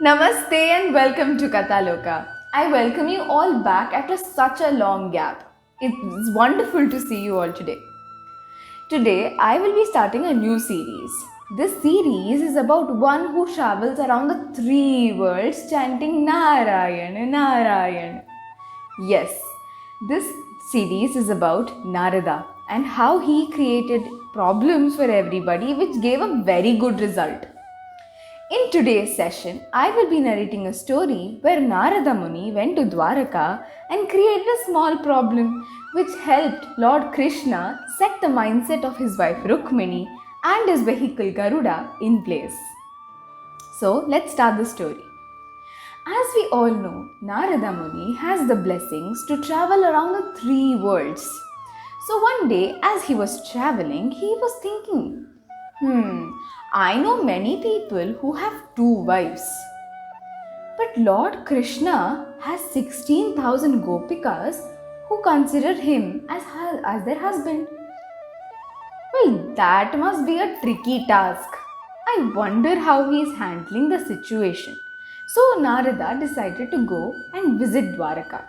Namaste and welcome to Kataloka. I welcome you all back after such a long gap. It's wonderful to see you all today. Today, I will be starting a new series. This series is about one who travels around the three worlds chanting Narayan, Narayan. Yes, this series is about Narada and how he created problems for everybody, which gave a very good result. In today's session, I will be narrating a story where Narada Muni went to Dwaraka and created a small problem which helped Lord Krishna set the mindset of his wife Rukmini and his vehicle Garuda in place. So, let's start the story. As we all know, Narada Muni has the blessings to travel around the three worlds. So one day, as he was traveling, he was thinking, I know many people who have two wives. But Lord Krishna has 16,000 gopikas who consider him as their husband. Well, that must be a tricky task. I wonder how he is handling the situation. So Narada decided to go and visit Dwaraka.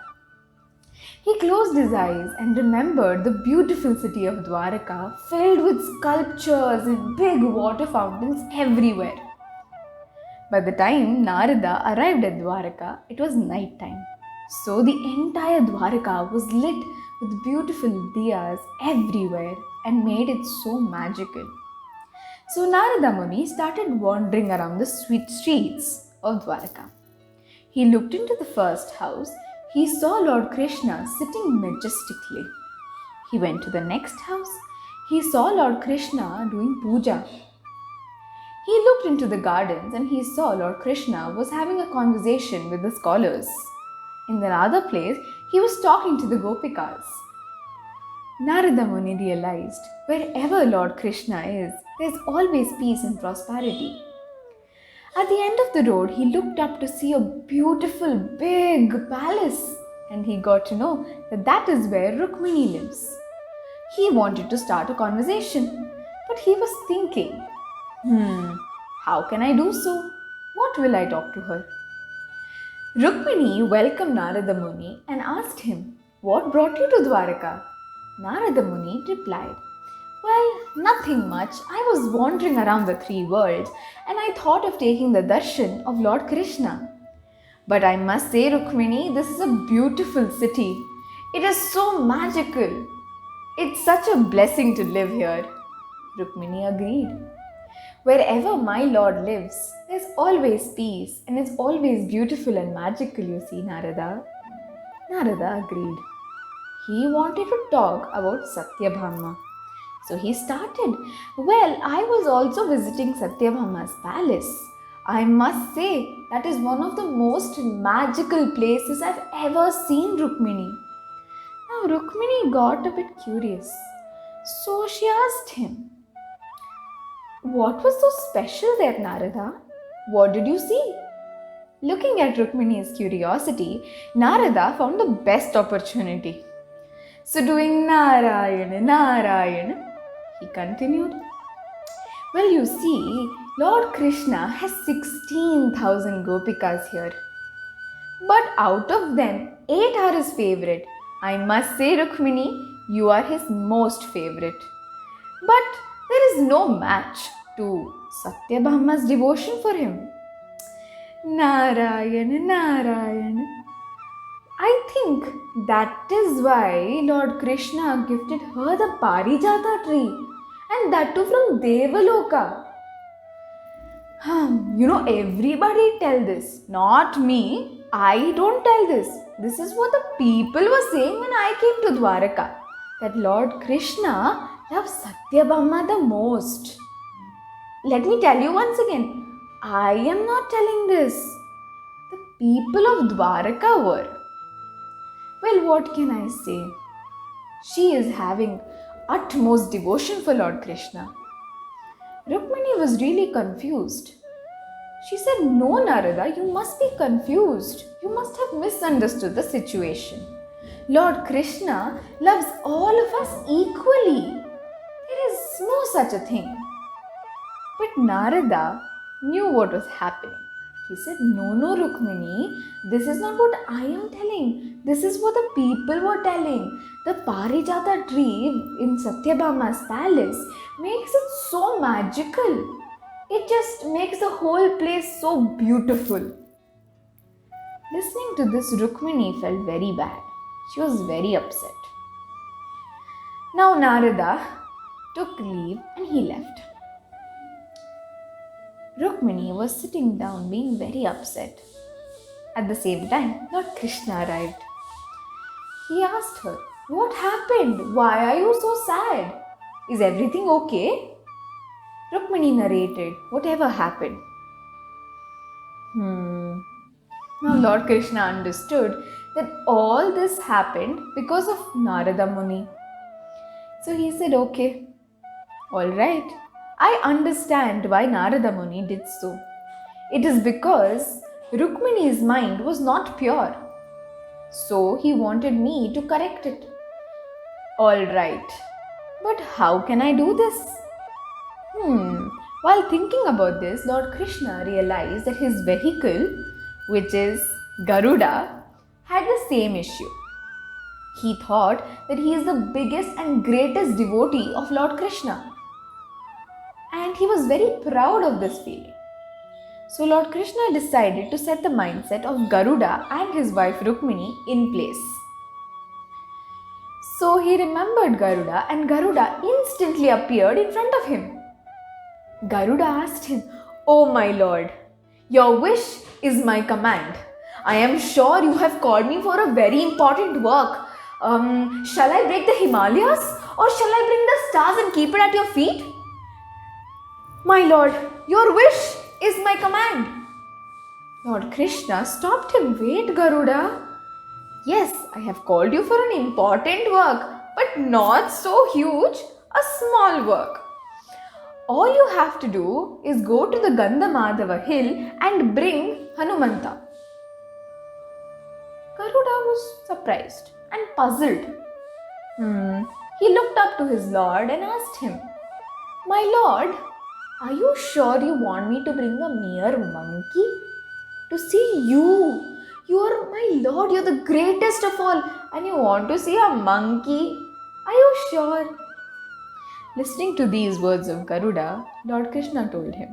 He closed his eyes and remembered the beautiful city of Dwaraka filled with sculptures and big water fountains everywhere. By the time Narada arrived at Dwaraka, it was night time. So the entire Dwaraka was lit with beautiful diyas everywhere and made it so magical. So Narada Muni started wandering around the sweet streets of Dwaraka. He looked into the first house. He saw Lord Krishna sitting majestically. He went to the next house. He saw Lord Krishna doing puja. He looked into the gardens and he saw Lord Krishna was having a conversation with the scholars. In another place, he was talking to the gopikas. Narada Muni realized wherever Lord Krishna is, there is always peace and prosperity. At the end of the road, he looked up to see a beautiful big palace and he got to know that that is where Rukmini lives. He wanted to start a conversation, but he was thinking, how can I do so? What will I talk to her? Rukmini welcomed Narada Muni and asked him, what brought you to Dwaraka? Narada Muni replied, well, nothing much. I was wandering around the three worlds and I thought of taking the darshan of Lord Krishna. But I must say, Rukmini, this is a beautiful city. It is so magical. It's such a blessing to live here. Rukmini agreed. Wherever my Lord lives, there's always peace and it's always beautiful and magical, you see, Narada. Narada agreed. He wanted to talk about Satyabhama. So he started. Well, I was also visiting Satyabhama's palace. I must say that is one of the most magical places I've ever seen, Rukmini. Now Rukmini got a bit curious. So she asked him, what was so special there, Narada? What did you see? Looking at Rukmini's curiosity, Narada found the best opportunity. So doing Narayana, Narayana, he continued. Well, you see, Lord Krishna has 16,000 gopikas here. But out of them, 8 are his favorite. I must say, Rukmini, you are his most favorite. But there is no match to Satyabhama's devotion for him. Narayana, Narayana. I think that is why Lord Krishna gifted her the Parijata tree and that too from Devaloka. Everybody tell this, not me. I don't tell this. This is what the people were saying when I came to Dwaraka, that Lord Krishna loves Satyabhama the most. Let me tell you once again, I am not telling this. The people of Dwaraka were. Well, what can I say? She is having utmost devotion for Lord Krishna. Rukmini was really confused. She said, no, Narada, you must be confused. You must have misunderstood the situation. Lord Krishna loves all of us equally. There is no such a thing. But Narada knew what was happening. He said, no, Rukmini, this is not what I am telling. This is what the people were telling. The Parijata tree in Satyabhama's palace makes it so magical. It just makes the whole place so beautiful. Listening to this, Rukmini felt very bad. She was very upset. Now Narada took leave and he left. Rukmini was sitting down being very upset. At the same time, Lord Krishna arrived. He asked her, "What happened? Why are you so sad? Is everything okay?" Rukmini narrated whatever happened. Now Lord Krishna understood that all this happened because of Narada Muni. So he said, "Okay, alright, I understand why Narada Muni did so. It is because Rukmini's mind was not pure. So he wanted me to correct it. Alright, but how can I do this?" While thinking about this, Lord Krishna realized that his vehicle, which is Garuda, had the same issue. He thought that he is the biggest and greatest devotee of Lord Krishna. And he was very proud of this feeling. So Lord Krishna decided to set the mindset of Garuda and his wife Rukmini in place. So he remembered Garuda and Garuda instantly appeared in front of him. Garuda asked him, "Oh my lord, your wish is my command. I am sure you have called me for a very important work. Shall I break the Himalayas or shall I bring the stars and keep it at your feet?" "My lord, your wish is my command." Lord Krishna stopped him. "Wait, Garuda. Yes, I have called you for an important work, but not so huge, a small work. All you have to do is go to the Gandhamadhava hill and bring Hanumanta." Garuda was surprised and puzzled. He looked up to his lord and asked him, "My lord, are you sure you want me to bring a mere monkey? To see you? You are my lord, you are the greatest of all, and you want to see a monkey? Are you sure?" Listening to these words of Garuda, Lord Krishna told him,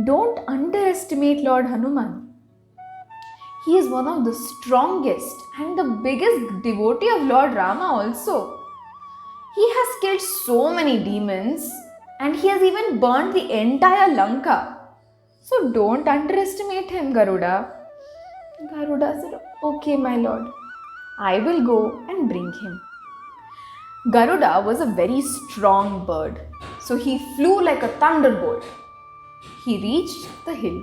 "Don't underestimate Lord Hanuman. He is one of the strongest and the biggest devotee of Lord Rama also. He has killed so many demons and he has even burnt the entire Lanka. So don't underestimate him, Garuda." Garuda said, "Okay, my lord. I will go and bring him." Garuda was a very strong bird, so he flew like a thunderbolt. He reached the hill.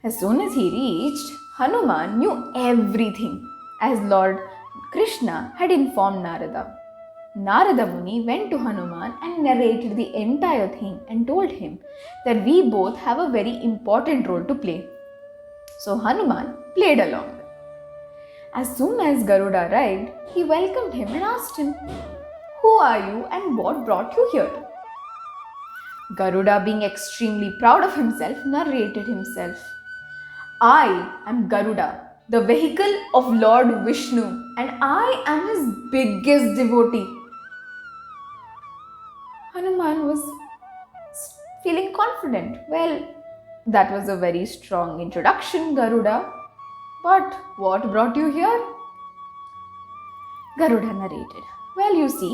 As soon as he reached, Hanuman knew everything, as Lord Krishna had informed Narada. Narada Muni went to Hanuman and narrated the entire thing and told him that we both have a very important role to play. So Hanuman played along. As soon as Garuda arrived, he welcomed him and asked him, "Who are you and what brought you here?" Garuda, being extremely proud of himself, narrated himself, "I am Garuda, the vehicle of Lord Vishnu, and I am his biggest devotee." Hanuman was feeling confident. "Well, that was a very strong introduction, Garuda. But what brought you here?" Garuda narrated, "Well, you see,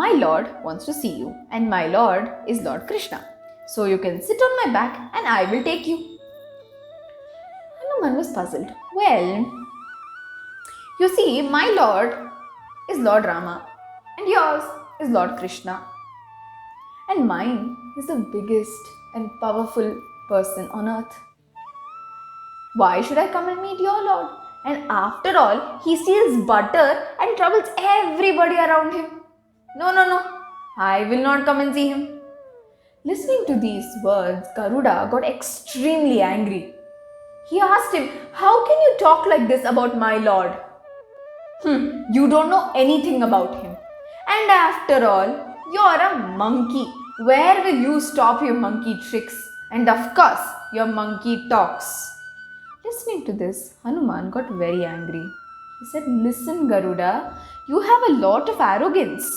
my lord wants to see you, and my lord is Lord Krishna. So you can sit on my back and I will take you." Hanuman was puzzled. "Well, you see, my lord is Lord Rama, and yours is Lord Krishna, and mine is the biggest and powerful person on earth. Why should I come and meet your lord? And after all, he steals butter and troubles everybody around him. No, I will not come and see him." Listening to these words, Garuda got extremely angry. He asked him, "How can you talk like this about my lord? You don't know anything about him. And after all, you're a monkey. Where will you stop your monkey tricks? And of course, your monkey talks. Listening to this, Hanuman got very angry. He said, "Listen, Garuda, you have a lot of arrogance.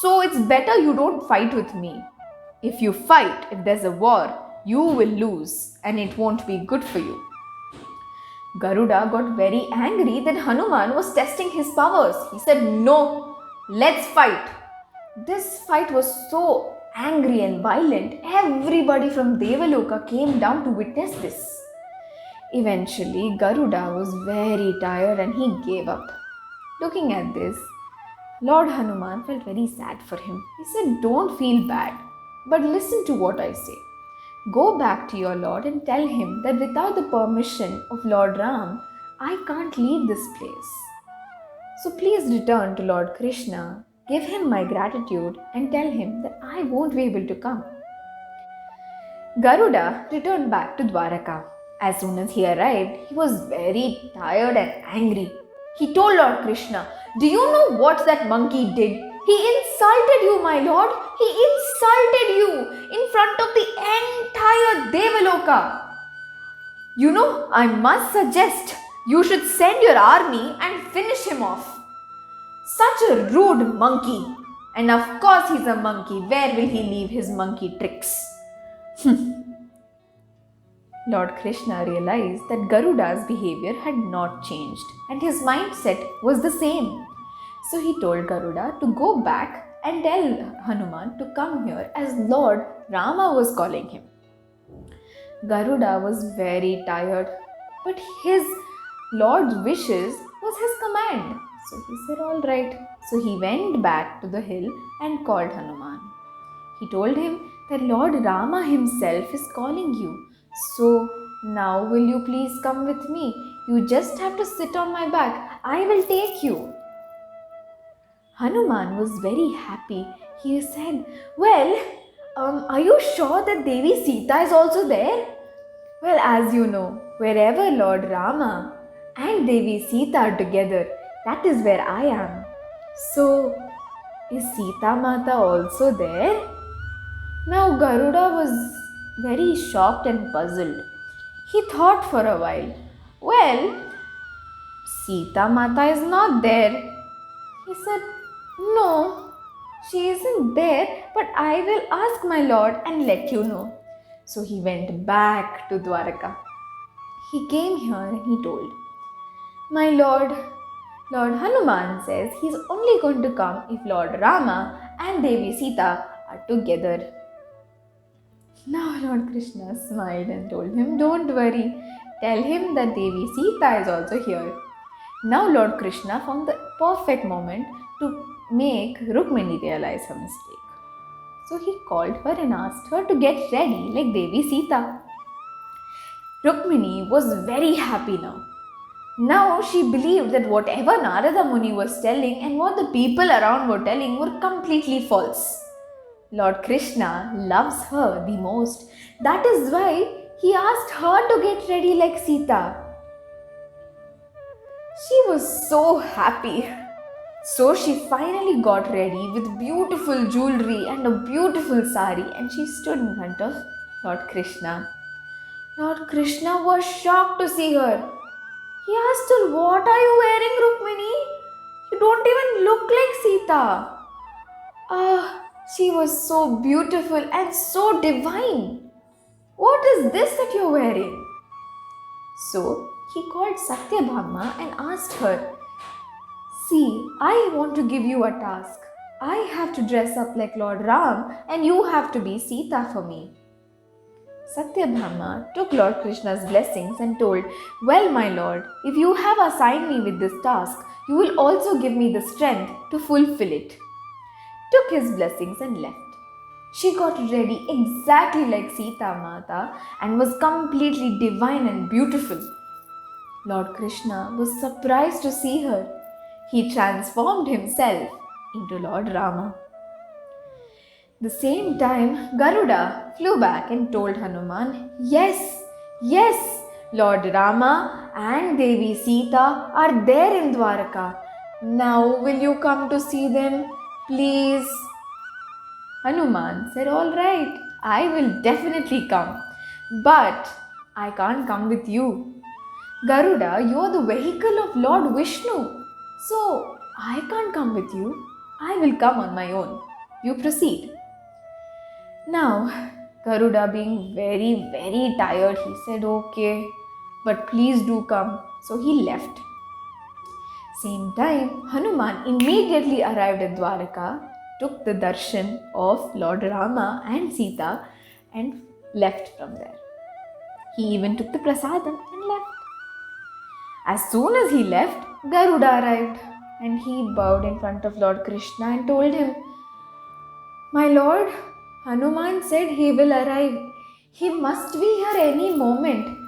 So it's better you don't fight with me. If you fight, if there's a war, you will lose and it won't be good for you." Garuda got very angry that Hanuman was testing his powers. He said, "No, let's fight." This fight was so angry and violent, everybody from Devaloka came down to witness this. Eventually, Garuda was very tired and he gave up. Looking at this, Lord Hanuman felt very sad for him. He said, "Don't feel bad, but listen to what I say. Go back to your Lord and tell him that without the permission of Lord Ram, I can't leave this place. So please return to Lord Krishna, give him my gratitude and tell him that I won't be able to come." Garuda returned back to Dwaraka. As soon as he arrived, he was very tired and angry. He told Lord Krishna, "Do you know what that monkey did? He insulted you, my lord. He insulted you in front of the entire Devaloka. You know, I must suggest you should send your army and finish him off. Such a rude monkey. And of course he's a monkey. Where will he leave his monkey tricks?" Lord Krishna realized that Garuda's behavior had not changed and his mindset was the same. So he told Garuda to go back and tell Hanuman to come here as Lord Rama was calling him. Garuda was very tired, but his Lord's wishes was his command. So he said, "All right." So he went back to the hill and called Hanuman. He told him that Lord Rama himself is calling you. "So now will you please come with me? You just have to sit on my back. I will take you." Hanuman was very happy. He said, "Well, are you sure that Devi Sita is also there?" "Well, as you know, wherever Lord Rama and Devi Sita are together, that is where I am. So, is Sita Mata also there?" Now Garuda was very shocked and puzzled. He thought for a while. "Well, Sita Mata is not there." He said, "No, she isn't there, but I will ask my lord and let you know." So he went back to Dwaraka. He came here and he told, "My lord, Lord Hanuman says he's only going to come if Lord Rama and Devi Sita are together." Now Lord Krishna smiled and told him, "Don't worry, tell him that Devi Sita is also here." Now Lord Krishna found the perfect moment to make Rukmini realize her mistake. So he called her and asked her to get ready like Devi Sita. Rukmini was very happy now. Now she believed that whatever Narada Muni was telling and what the people around were telling were completely false. Lord Krishna loves her the most. That is why he asked her to get ready like Sita. She was so happy. So she finally got ready with beautiful jewelry and a beautiful sari and she stood in front of Lord Krishna. Lord Krishna was shocked to see her. He asked her, "What are you wearing, Rukmini? You don't even look like Sita." She was so beautiful and so divine. "What is this that you're wearing?" So he called Satyabhama and asked her, "See, I want to give you a task. I have to dress up like Lord Ram and you have to be Sita for me." Satyabhama took Lord Krishna's blessings and told, "Well, my lord, if you have assigned me with this task, you will also give me the strength to fulfill it." Took his blessings and left. She got ready exactly like Sita Mata and was completely divine and beautiful. Lord Krishna was surprised to see her. He transformed himself into Lord Rama. The same time, Garuda flew back and told Hanuman, Yes, Lord Rama and Devi Sita are there in Dwaraka. Now will you come to see them, please?" Hanuman said, "All right, I will definitely come. But I can't come with you. Garuda, you are the vehicle of Lord Vishnu. So I can't come with you. I will come on my own. You proceed. Now, Garuda, being very, very tired, he said, okay, but please do come. So he left. Same time, Hanuman immediately arrived at Dwaraka, took the darshan of Lord Rama and Sita, and left from there. He even took the prasadam and left. As soon as he left, Garuda arrived and he bowed in front of Lord Krishna and told him, my lord, Hanuman said he will arrive. He must be here any moment.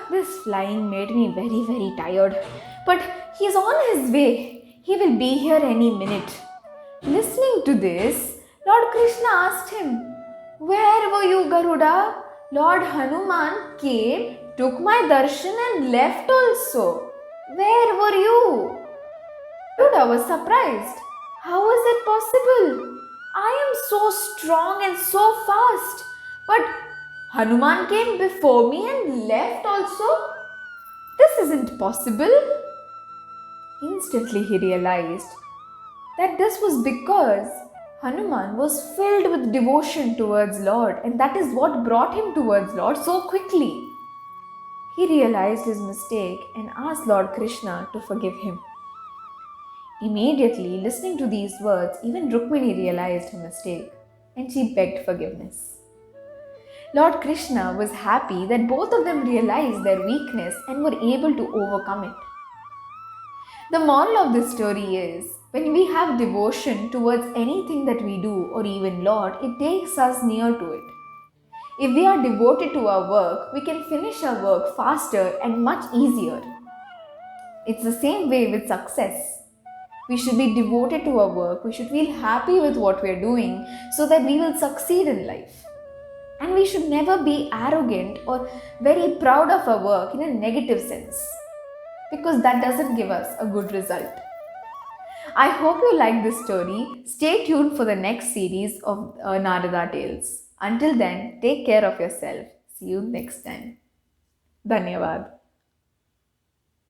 This flying made me very, very tired. But he's on his way. He will be here any minute. Listening to this, Lord Krishna asked him, where were you, Garuda? Lord Hanuman came, took my darshan and left also. Where were you? Garuda was surprised. How is it possible? I am so strong and so fast. But Hanuman came before me and left also? This isn't possible. Instantly he realized that this was because Hanuman was filled with devotion towards Lord, and that is what brought him towards Lord so quickly. He realized his mistake and asked Lord Krishna to forgive him. Immediately, listening to these words, even Rukmini realized her mistake and she begged forgiveness. Lord Krishna was happy that both of them realized their weakness and were able to overcome it. The moral of this story is, when we have devotion towards anything that we do or even Lord, it takes us near to it. If we are devoted to our work, we can finish our work faster and much easier. It's the same way with success. We should be devoted to our work. We should feel happy with what we are doing so that we will succeed in life. And we should never be arrogant or very proud of our work in a negative sense, because that doesn't give us a good result. I hope you like this story. Stay tuned for the next series of Narada Tales. Until then, take care of yourself. See you next time. Dhanyavad.